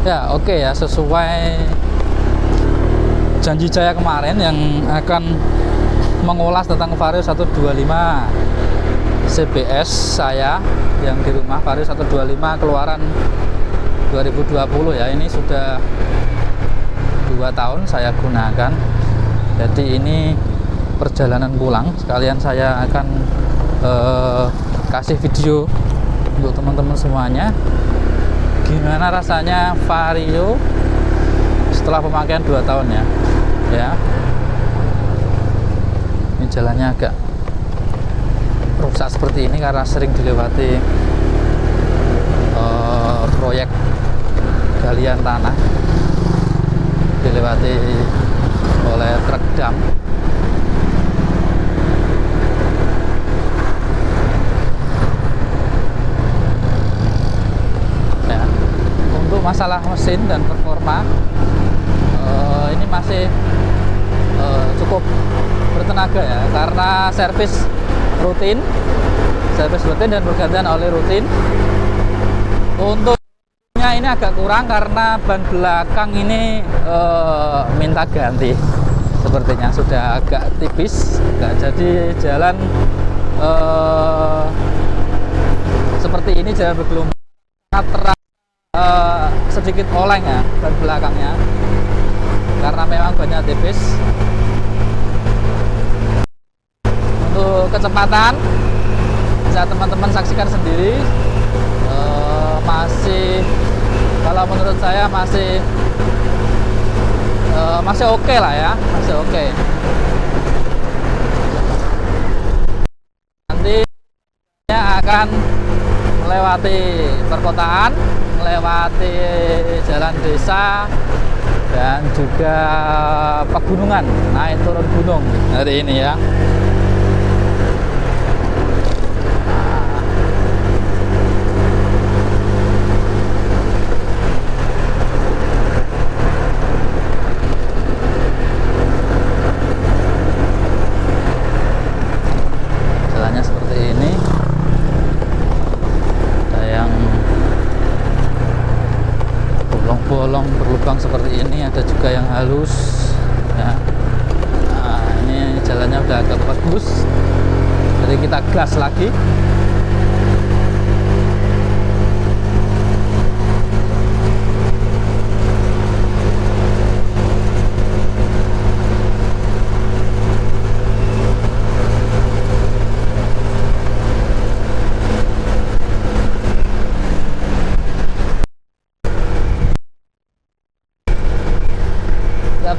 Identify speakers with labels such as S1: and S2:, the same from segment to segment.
S1: Ya, oke ya, sesuai janji saya kemarin yang akan mengulas tentang Vario 125 CBS saya yang di rumah. Vario 125 keluaran 2020 ya. Ini sudah 2 tahun saya gunakan. Jadi ini perjalanan pulang. Sekalian saya akan kasih video untuk teman-teman semuanya. Gimana rasanya Vario setelah pemakaian 2 tahun ya. Ini jalannya agak rusak seperti ini karena sering dilewati proyek galian tanah, dilewati oleh truk dump. Untuk masalah mesin dan performa ini masih cukup bertenaga ya, karena servis rutin dan pergantian oli rutin. Untuknya ini agak kurang karena ban belakang ini minta ganti, sepertinya sudah agak tipis, jadi jalan seperti ini, jalan bergelombang sangat sedikit oleng ya ban belakangnya karena memang bannya tipis. Untuk kecepatan bisa teman-teman saksikan sendiri, masih, kalau menurut saya masih oke lah ya, masih oke. Nanti akan melewati perkotaan, melewati jalan desa, dan juga pegunungan, naik turun gunung hari ini ya. Jalannya seperti ini. Bolong berlubang seperti ini, ada juga yang halus ya. Nah, ini jalannya udah agak bagus, jadi kita gas lagi.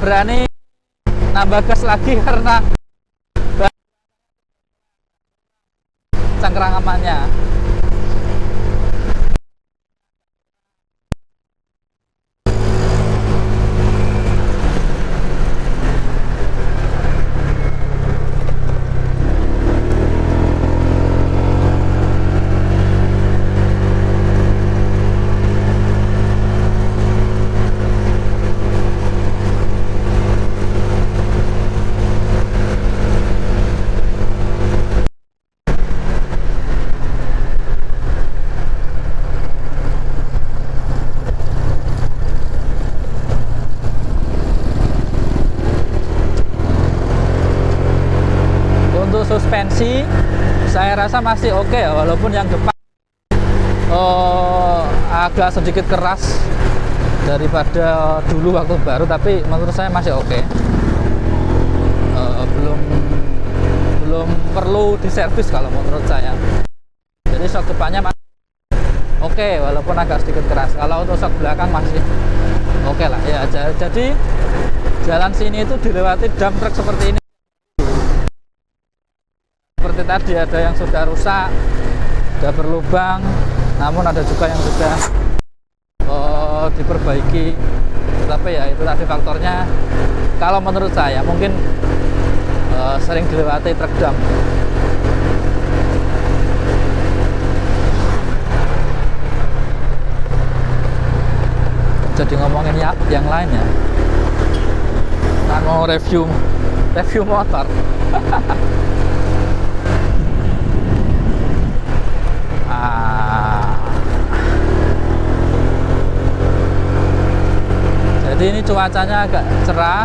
S1: Berani nambah gas lagi karena cangkrang amannya. Suspensi saya rasa masih oke ya, walaupun yang depan agak sedikit keras daripada dulu waktu baru, tapi menurut saya masih oke. Belum perlu diservis kalau menurut saya. Jadi shock depannya masih oke, walaupun agak sedikit keras. Kalau untuk shock belakang masih oke lah ya. Jadi jalan sini itu dilewati dump truck seperti ini. Seperti tadi ada yang sudah rusak, sudah berlubang, namun ada juga yang sudah diperbaiki. Tapi ya itu tadi faktornya, kalau menurut saya mungkin sering dilewati truk dump. Jadi ngomongin ya yang lain ya, kan mau review motor. Jadi ini cuacanya agak cerah.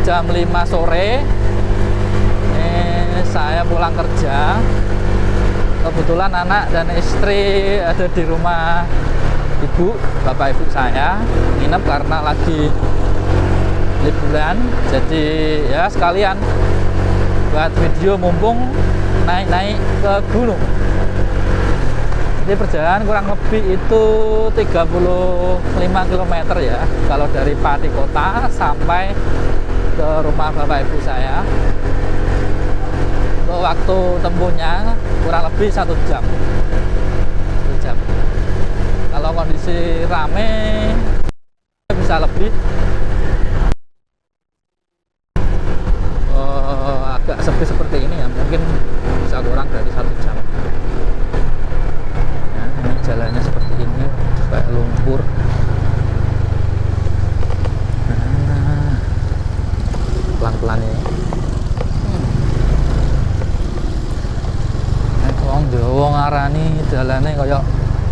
S1: Jam 5 sore. Ini saya pulang kerja. Kebetulan anak dan istri ada di rumah ibu, bapak ibu saya nginep karena lagi liburan. Jadi ya sekalian buat video mumpung naik-naik ke gunung. Jadi perjalanan kurang lebih itu 35 km ya, kalau dari Pati Kota sampai ke rumah bapak ibu saya. Untuk waktu tempuhnya kurang lebih 1 jam. 1 jam. Kalau kondisi rame bisa lebih. Agak sepi seperti ini ya, mungkin bisa kurang dari 1 jam. Ya, ini jalannya seperti ini, kayak lumpur. Nah, pelan-pelan ya. Wong Jawa ngarani dalane kaya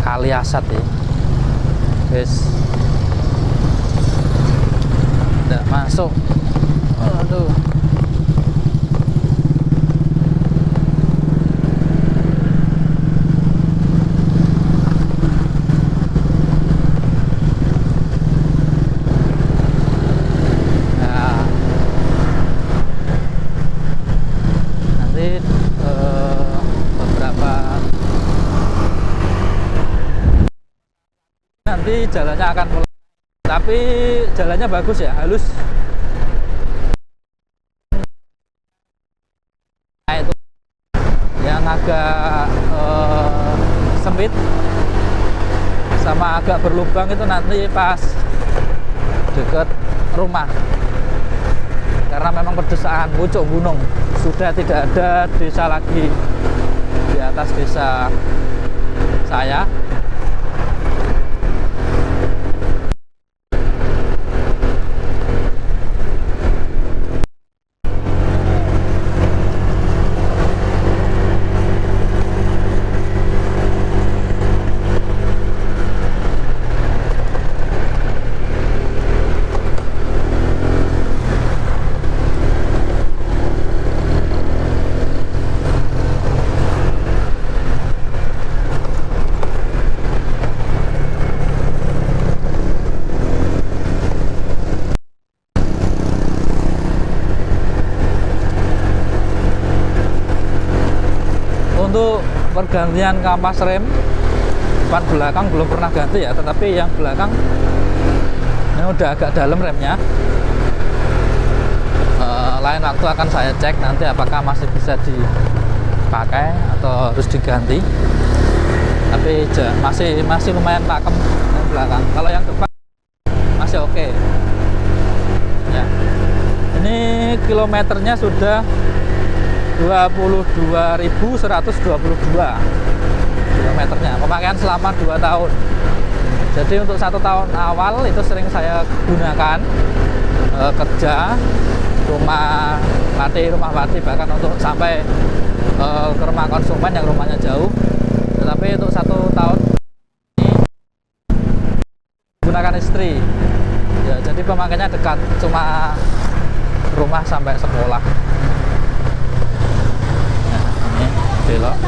S1: Kali Asat ya. Guys. Nggak masuk. Aduh. Nanti jalannya akan mulai, tapi jalannya bagus ya, halus. Nah itu yang agak sempit sama agak berlubang itu nanti pas deket rumah, karena memang pedesaan pucuk gunung, sudah tidak ada desa lagi di atas desa saya. Untuk pergantian kampas rem depan belakang belum pernah ganti ya, tetapi yang belakang ini udah agak dalam remnya. Lain waktu akan saya cek nanti apakah masih bisa dipakai atau harus diganti. Tapi masih lumayan pakem yang belakang. Kalau yang depan masih oke. Ya. Ini kilometernya sudah 22.122 kilometernya, pemakaian selama 2 tahun. Jadi untuk 1 tahun awal itu sering saya gunakan kerja, rumah Pati, bahkan untuk sampai ke rumah konsumen yang rumahnya jauh. Tetapi untuk 1 tahun ini gunakan istri ya, jadi pemakaiannya dekat, cuma rumah sampai sekolah. Belok.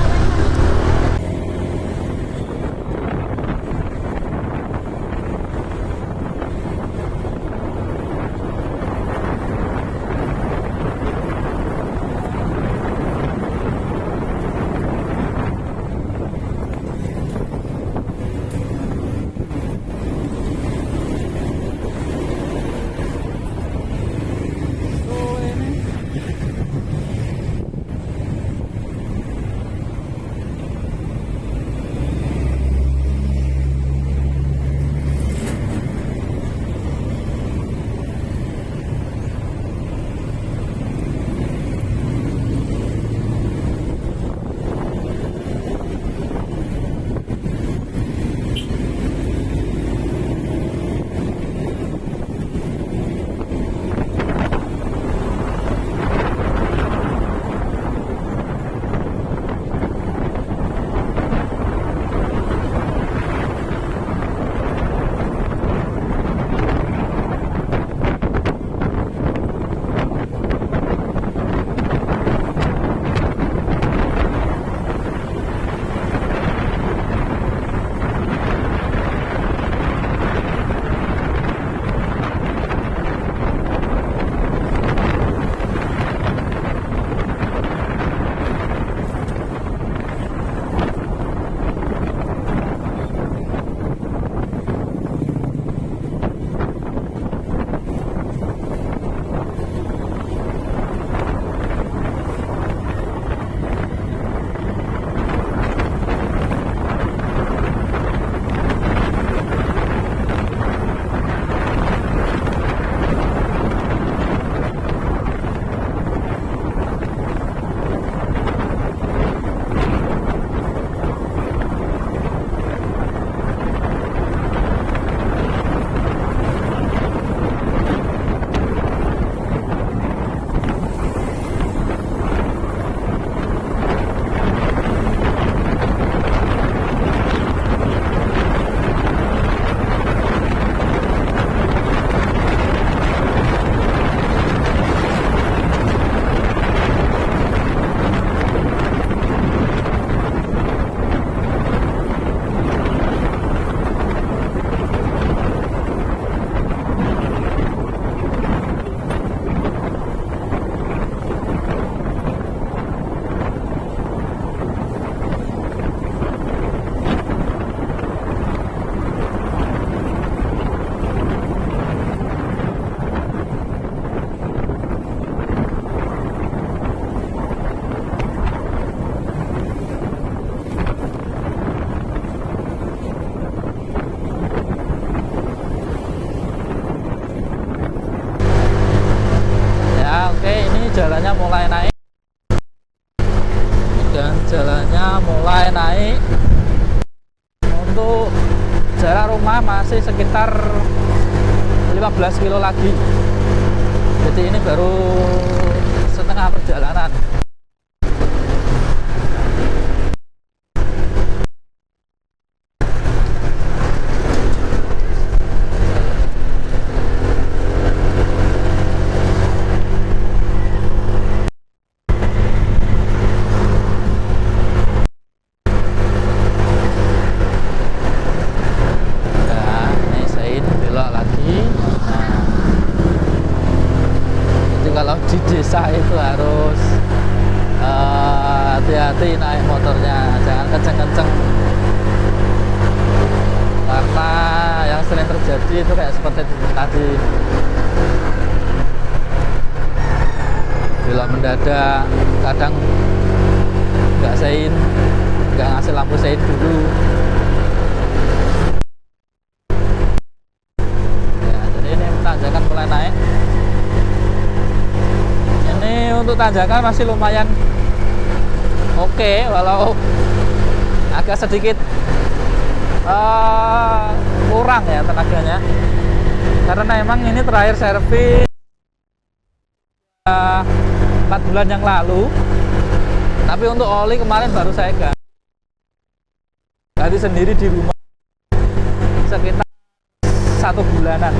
S1: naik. Untuk jarak rumah masih sekitar 15 kilo lagi. Jadi ini baru setengah perjalanan. Kalau di desa itu harus hati-hati naik motornya, jangan kenceng-kenceng, karena yang sering terjadi itu kayak seperti tadi, belok mendadak, kadang nggak sein, nggak ngasih lampu sein dulu. Ya, jadi ini tanjakan mulai naik. Untuk tanjakan masih lumayan oke, walau agak sedikit kurang ya tenaganya, karena emang ini terakhir servis 4 bulan yang lalu. Tapi untuk oli kemarin baru saya ganti sendiri di rumah sekitar 1 bulanan.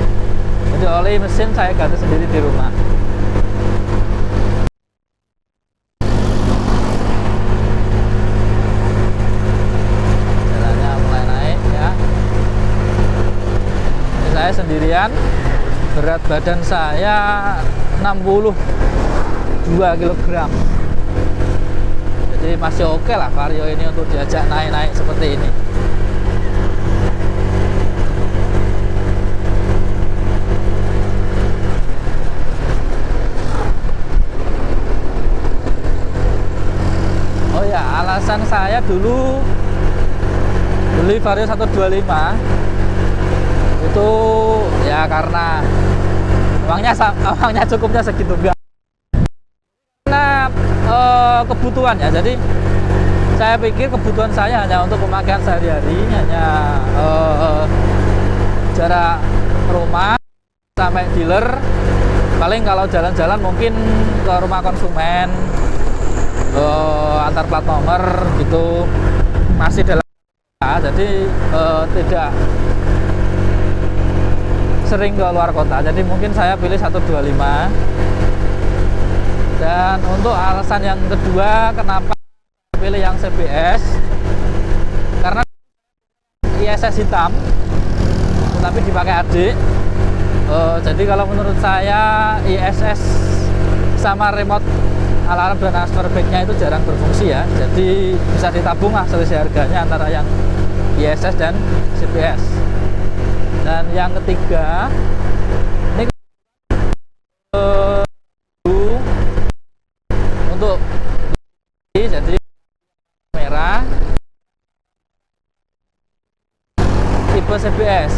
S1: Jadi oli mesin saya ganti sendiri di rumah. Saya sendirian, berat badan saya 62 kg. Jadi masih oke lah Vario ini untuk diajak naik-naik seperti ini. Oh ya, alasan saya dulu beli Vario 125 itu ya karena uangnya cukupnya segitu, enggak karena kebutuhan ya. Jadi saya pikir kebutuhan saya hanya untuk pemakaian sehari-hari, hanya jarak rumah sampai dealer, paling kalau jalan-jalan mungkin ke rumah konsumen, antar plat nomor gitu, masih dalam, jadi tidak sering ke luar kota. Jadi mungkin saya pilih 125. Dan untuk alasan yang kedua kenapa pilih yang CBS, karena ISS hitam tapi dipakai adik. Jadi kalau menurut saya ISS sama remote alarm dan transfer back-nya itu jarang berfungsi ya. Jadi bisa ditabung lah selisih harganya antara yang ISS dan CBS. Dan yang ketiga, ini untuk jadi merah tipe CBS,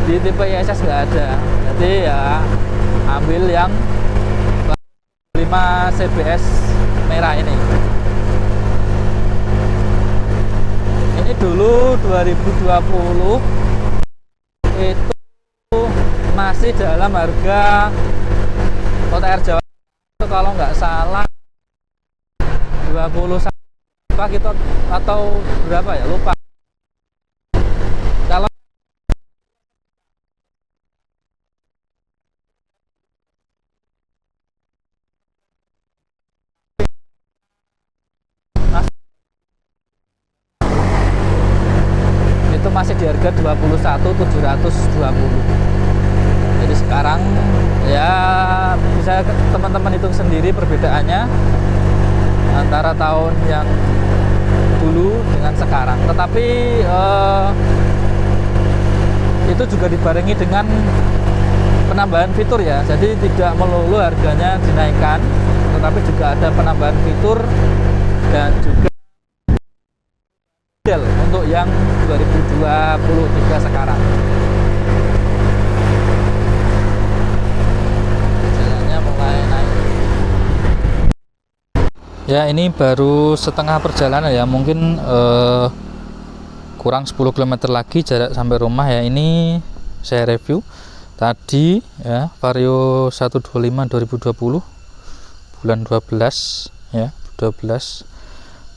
S1: di tipe ISS nggak ada. Jadi ya ambil yang 5 CBS merah ini. Ini dulu 2020 itu masih dalam harga Kota Air Jawa itu kalau nggak salah 21 gitu atau berapa ya, lupa. Kalau itu masih di harga 21.720. Jadi sekarang ya bisa teman-teman hitung sendiri perbedaannya antara tahun yang dulu dengan sekarang. Tetapi itu juga dibarengi dengan penambahan fitur ya. Jadi tidak melulu harganya dinaikkan, tetapi juga ada penambahan fitur dan juga model untuk yang 2023 sekarang. Jalannya mulai naik. Ya, ini baru setengah perjalanan ya, mungkin kurang 10 km lagi jarak sampai rumah ya. Ini saya review tadi ya, Vario 125 2020 bulan 12 ya, 12.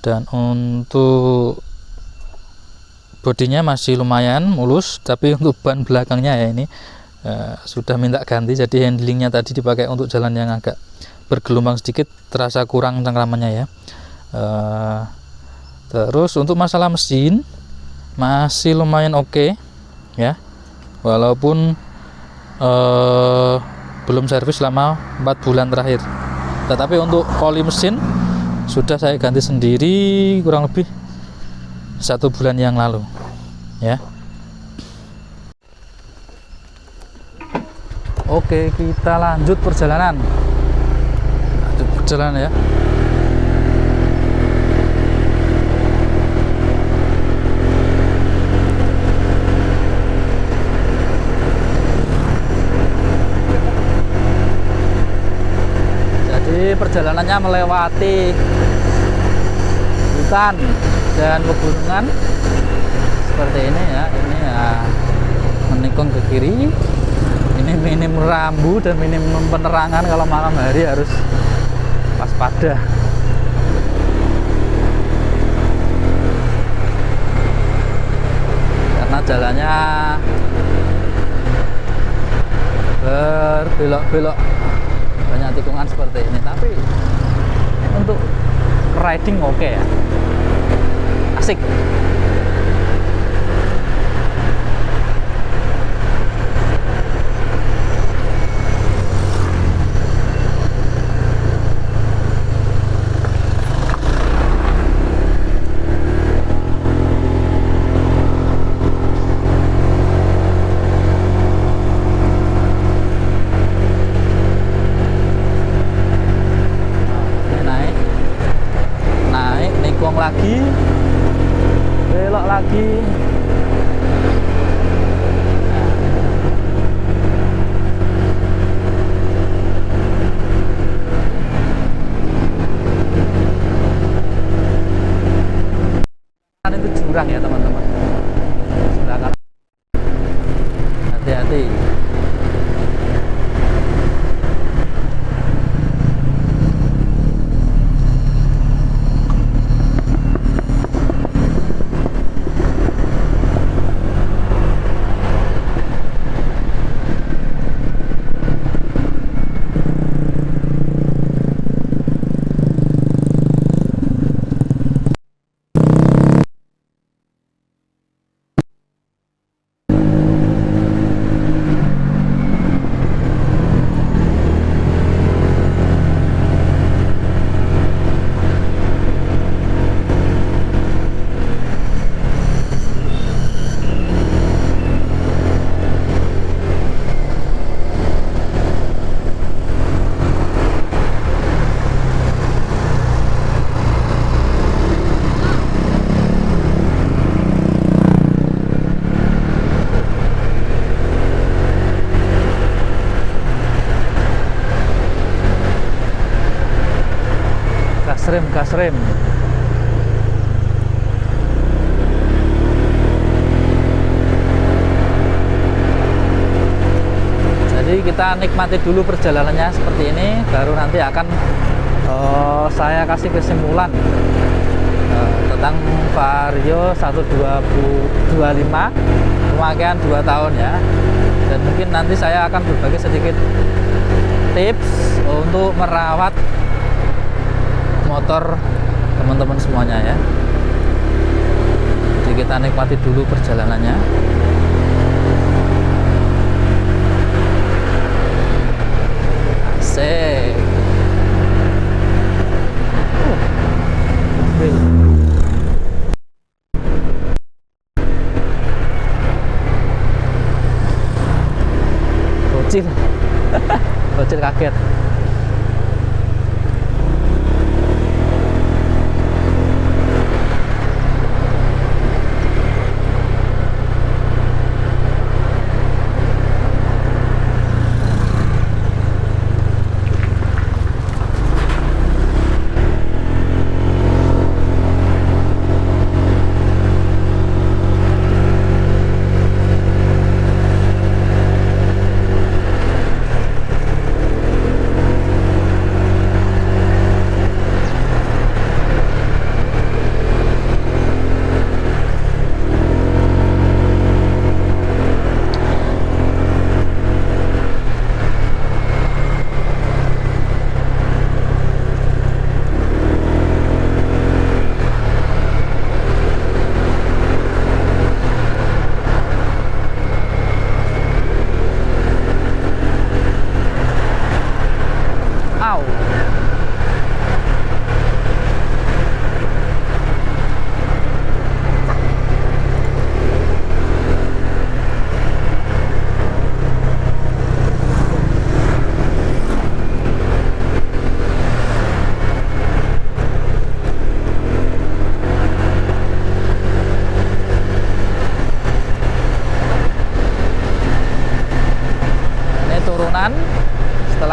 S1: Dan untuk bodinya masih lumayan mulus, tapi untuk ban belakangnya ya ini sudah minta ganti. Jadi handlingnya tadi dipakai untuk jalan yang agak bergelombang sedikit, terasa kurang cengkramannya ya. Terus untuk masalah mesin masih lumayan oke ya, walaupun belum servis selama 4 bulan terakhir. Tetapi untuk oli mesin sudah saya ganti sendiri kurang lebih 1 bulan yang lalu ya. Oke, kita lanjut perjalanan ya. Jadi perjalanannya melewati hutan dan pegunungan seperti ini ya. Ini ya menikung ke kiri. Ini minim rambu dan minim penerangan, kalau malam hari harus waspada. Karena jalannya berbelok-belok, banyak tikungan seperti ini. Tapi untuk riding oke ya, asik. Lagi belok lagi. Nah, itu jurang ya teman-teman, sebelah kanan, hati-hati. Gas rem. Jadi kita nikmati dulu perjalanannya seperti ini, baru nanti akan saya kasih kesimpulan tentang Vario 125 pemakaian 2 tahun ya. Dan mungkin nanti saya akan berbagi sedikit tips untuk merawat motor teman-teman semuanya ya. Jadi kita nikmati dulu perjalanannya. Asik. Bocil. Bocil kaget.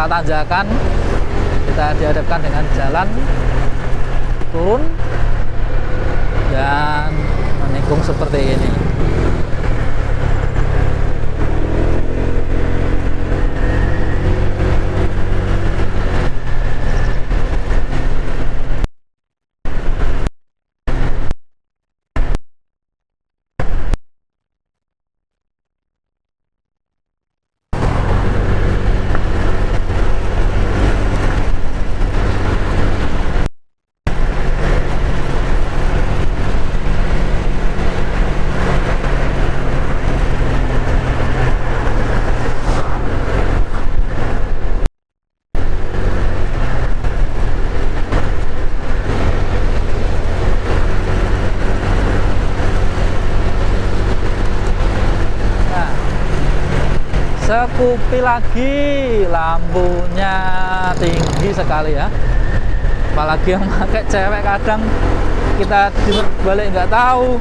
S1: setelah tanjakan kita dihadapkan dengan jalan turun dan menikung seperti ini. Sekupi lagi, lampunya tinggi sekali ya, apalagi yang pakai cewek kadang kita balik nggak tahu.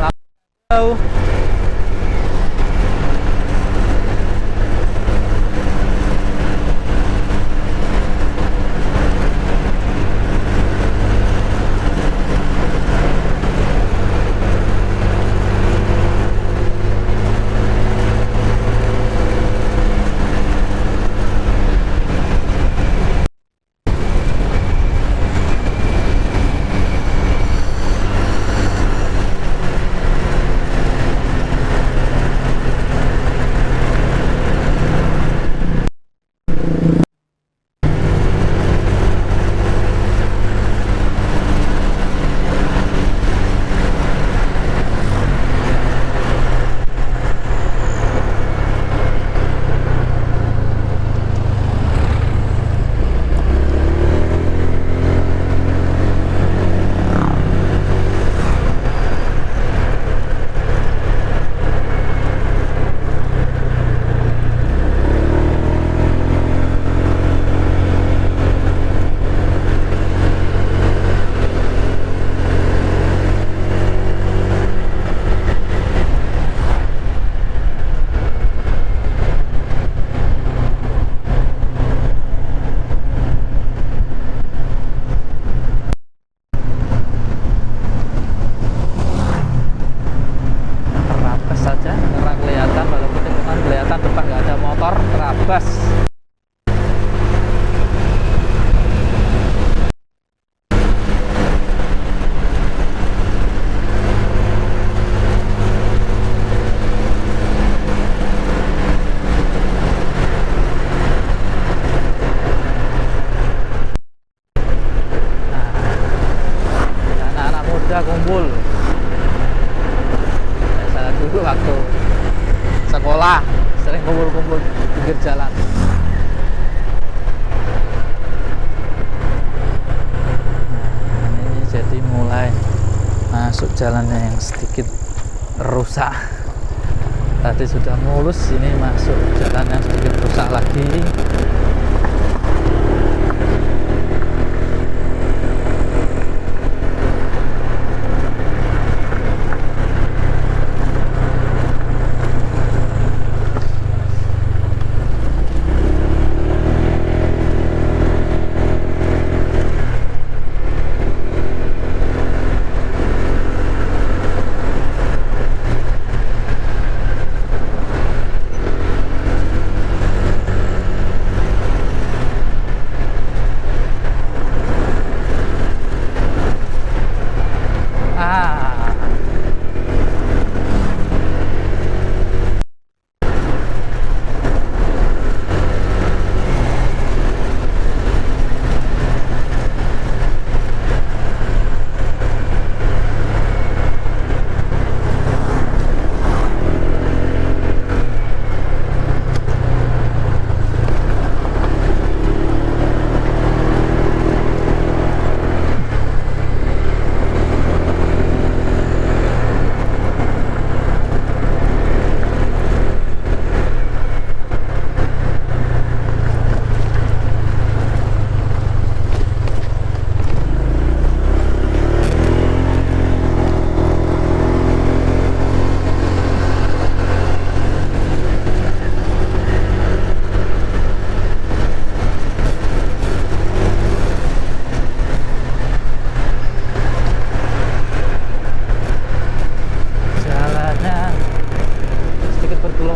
S1: Lampu bebas. Anak-anak muda kumpul. Saya dulu waktu sekolah sering kumpul-kumpul di pinggir jalan. Nah, ini jadi mulai masuk jalannya yang sedikit rusak. Tadi sudah mulus, ini masuk jalan yang sedikit rusak lagi.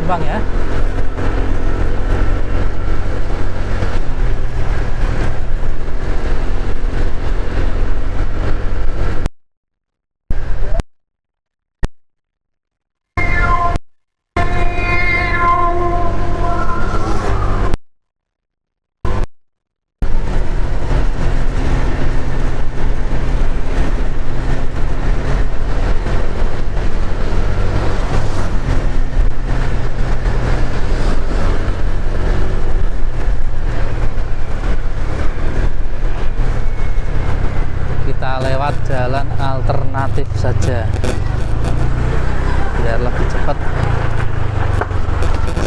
S1: gampang ya. Lewat jalan alternatif saja biar lebih cepat,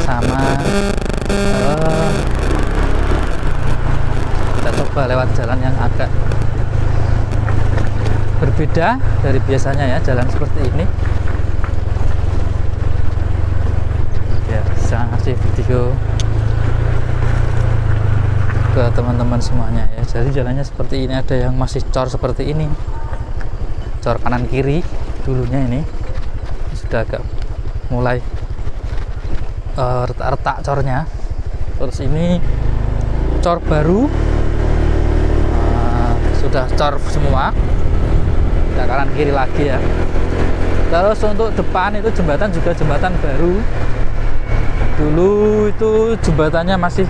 S1: sama kita coba lewat jalan yang agak berbeda dari biasanya ya, jalan seperti ini ya, bisa ngasih video ke teman-teman semuanya ya. Jadi jalannya seperti ini, ada yang masih cor seperti ini, cor kanan kiri dulunya, ini sudah agak mulai retak-retak cornya. Terus ini cor baru, sudah cor semua, tidak kanan kiri lagi ya. Terus untuk depan itu jembatan juga jembatan baru, dulu itu jembatannya masih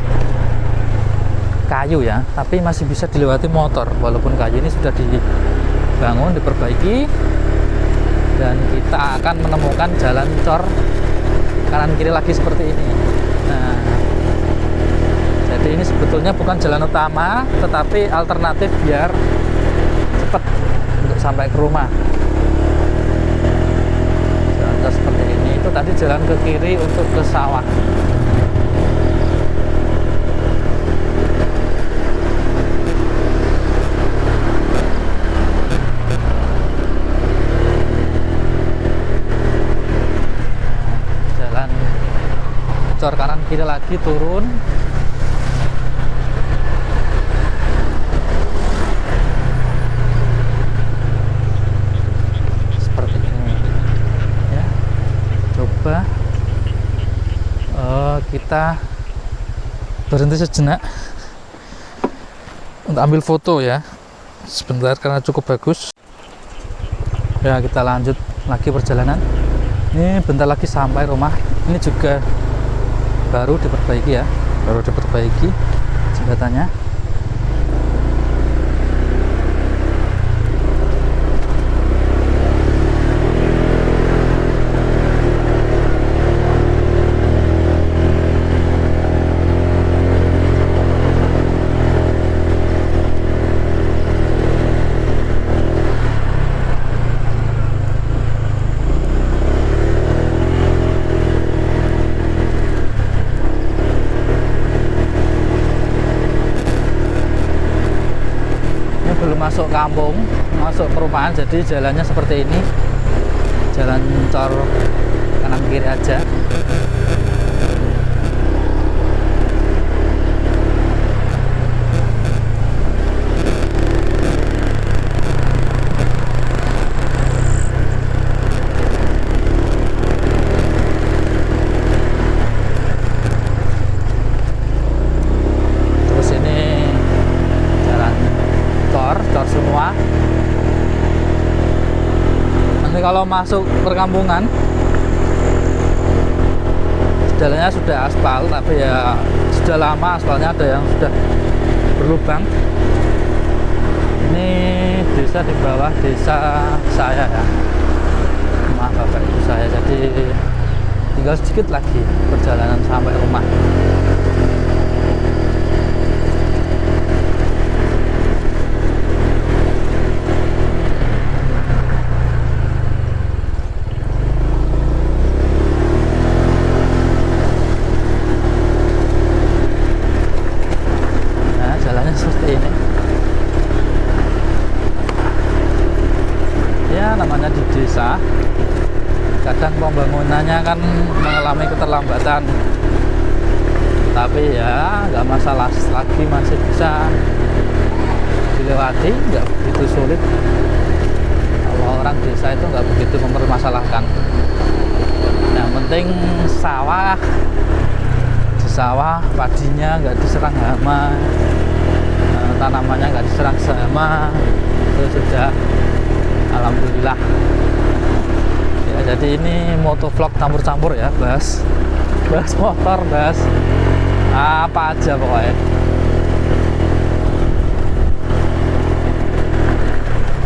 S1: kayu ya, tapi masih bisa dilewati motor walaupun kayu. Ini sudah dibangun, diperbaiki, dan kita akan menemukan jalan cor kanan kiri lagi seperti ini. Nah, jadi ini sebetulnya bukan jalan utama, tetapi alternatif biar cepat untuk sampai ke rumah. Jalan seperti ini, itu tadi jalan ke kiri untuk ke sawah. Cor kanan kiri lagi, turun seperti ini ya. Coba kita berhenti sejenak untuk ambil foto ya, sebentar karena cukup bagus ya. Kita lanjut lagi perjalanan. Ini bentar lagi sampai rumah. Ini juga baru diperbaiki ya, baru diperbaiki jembatannya. Masuk kampung, masuk perumahan, jadi jalannya seperti ini, jalan cor kanan kiri aja. Kalau masuk perkampungan, jalannya sudah aspal, tapi ya sudah lama aspalnya, ada yang sudah berlubang. Ini desa di bawah desa saya ya, rumah bapak ibu saya. Jadi tinggal sedikit lagi perjalanan sampai rumah. Seperti ini ya, namanya di desa kadang pembangunannya kan mengalami keterlambatan, tapi ya nggak masalah, lagi masih bisa dilewati, nggak begitu sulit. Kalau orang desa itu nggak begitu mempermasalahkan, yang penting penting sawah, di sawah padinya nggak diserang hama, tanamannya nggak diserang hama, itu sudah alhamdulillah ya. Jadi ini motovlog campur-campur ya, bahas motor, bahas apa aja pokoknya.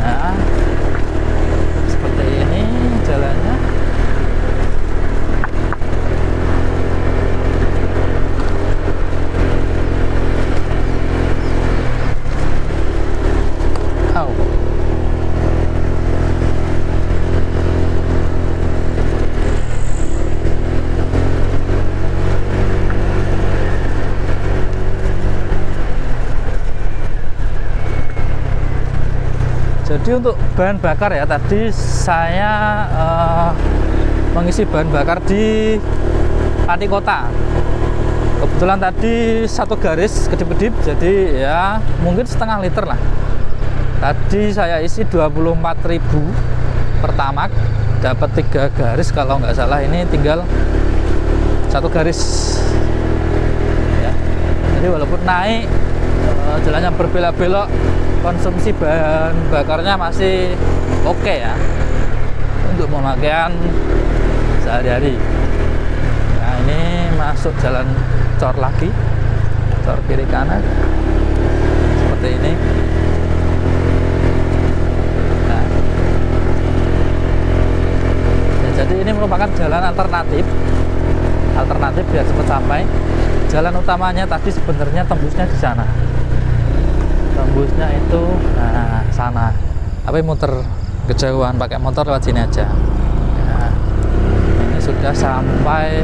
S1: Nah, seperti ini jalannya. Jadi untuk bahan bakar ya, tadi saya mengisi bahan bakar di Pati Kota. Kebetulan tadi satu garis kedip-kedip, jadi ya mungkin setengah liter lah. Tadi saya isi 24.000 pertamax, dapat 3 garis kalau nggak salah. Ini tinggal satu garis ya. Jadi walaupun naik, jalannya berbelok-belok, konsumsi bahan bakarnya masih oke ya untuk pemakaian sehari-hari. Nah, ini masuk jalan cor lagi, cor kiri kanan seperti ini. Nah, ya, jadi ini merupakan jalan alternatif biar cepat sampai. Jalan utamanya tadi sebenarnya tembusnya di sana, tembusnya itu nah sana, tapi muter kejauhan, pakai motor lewat sini aja. Nah, ini sudah sampai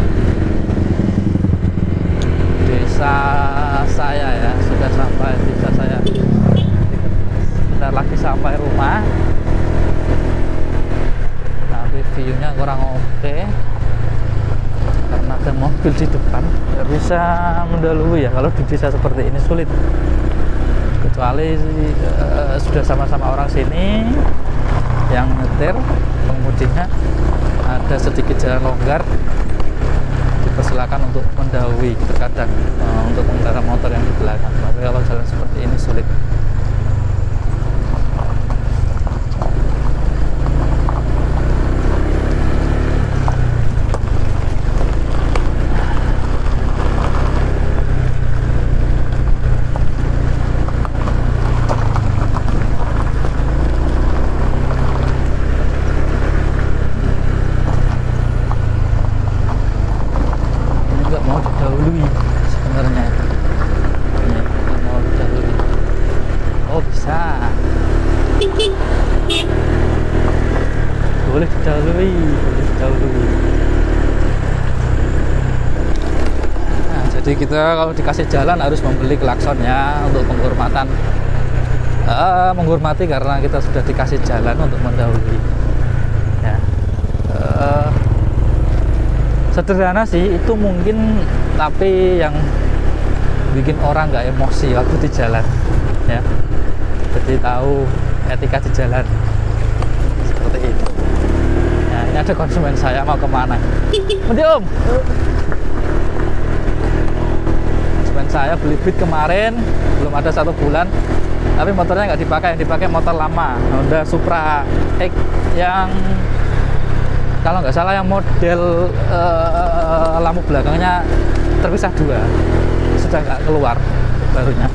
S1: desa saya ya, sudah sampai desa saya. Bentar lagi sampai rumah, tapi view-nya kurang oke karena ada mobil di depan, nggak bisa mendahului ya. Kalau di desa seperti ini sulit, kecuali sudah sama-sama orang sini yang nyetir, pengemudinya ada sedikit jalan longgar, dipersilakan untuk mendahului terkadang untuk pengendara motor yang di belakang. Tapi kalau jalan seperti ini sulit. Boleh didahului. Nah, jadi kita kalau dikasih jalan harus membeli klaksonnya untuk penghormatan, menghormati karena kita sudah dikasih jalan untuk mendahului ya. Sederhana sih itu mungkin, tapi yang bikin orang nggak emosi waktu di jalan ya. Jadi tahu etika di jalan seperti ini. Nah, ini ada konsumen saya mau kemana? Mandi om. Konsumen saya beli Beat kemarin, belum ada 1 bulan, tapi motornya nggak dipakai, yang dipakai motor lama, Honda Supra X yang kalau nggak salah yang model lampu belakangnya terpisah 2, sudah nggak keluar barunya.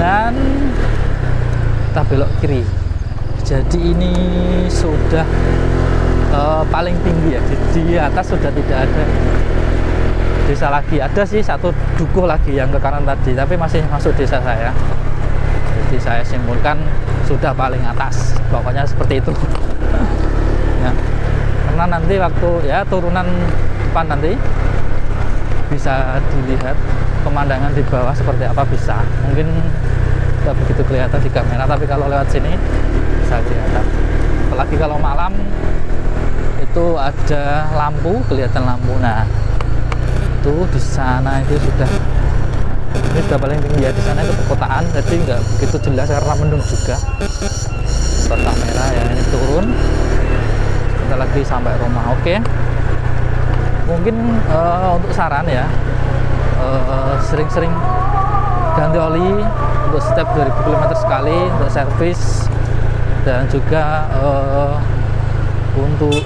S1: Dan kita belok kiri. Jadi ini sudah paling tinggi ya, di atas sudah tidak ada desa lagi. Ada sih satu dukuh lagi yang ke kanan tadi, tapi masih masuk desa saya. Jadi saya simpulkan sudah paling atas, pokoknya seperti itu. Ya, karena nanti waktu ya turunan depan nanti bisa dilihat pemandangan di bawah seperti apa, bisa mungkin tidak begitu kelihatan di kamera, tapi kalau lewat sini bisa kelihatan. Apalagi kalau malam itu ada lampu, kelihatan lampu. Nah, itu di sana itu sudah, ini sudah paling tinggi ya, di sana itu perkotaan, jadi nggak begitu jelas karena mendung juga. Kota merah ya, ini turun, kita lagi sampai rumah. Oke, mungkin untuk saran ya, sering-sering ganti oli untuk setiap 2000 km sekali untuk servis, dan juga untuk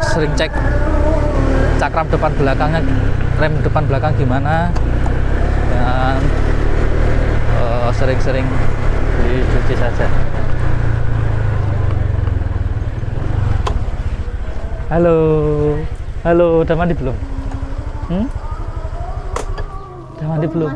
S1: sering cek cakram depan belakangnya, rem depan belakang gimana, dan sering-sering dicuci saja. Halo, halo, udah mandi belum? Udah mandi belum?